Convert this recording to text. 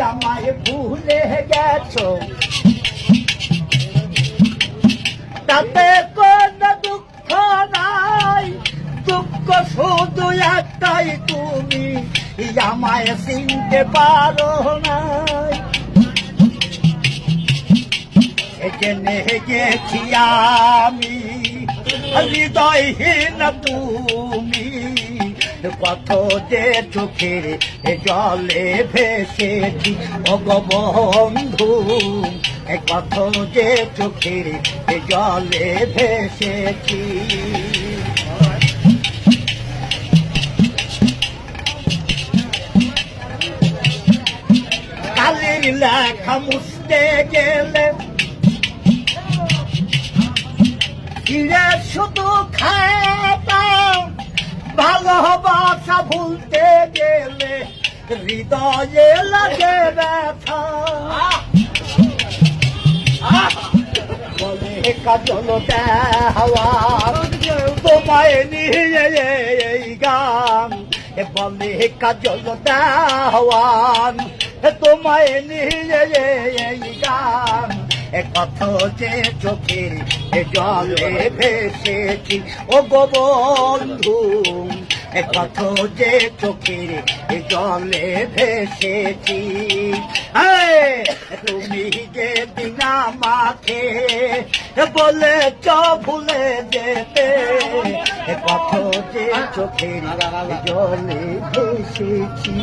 আমায় ভুলে গেছো, তাতে কোনো দুঃখ নাই, দুঃখ শুধু একটাই, তুমি আমায় চিনতে পারো নাই। জেনে গেছি আমি হৃদয়হীন তুমি, কত যে চোখের জলে ভেসেছি অগবন্ধু, কত যে চোখের জলে ভেসেছি। কালির লেখা মুছতে গেলে ফিরে শুধু খাতা, ভালোবাসা ভুলতে গেলে হৃদয়ে লাগে ব্যথা। বলে কাজল দেওয়া তোমায় নিয়ে এই গান, বলে কাজল দেওয়ান তোমায় নিয়ে এই গান, কত যে চোখের জলে ভেসেছি ও গো বন্ধু, কত যে চোখের জলে ভেসেছি। তুমি যে দিন আমাকে বলেছ ভুলে যেতে, কত যে চোখের জলে ভেসেছি।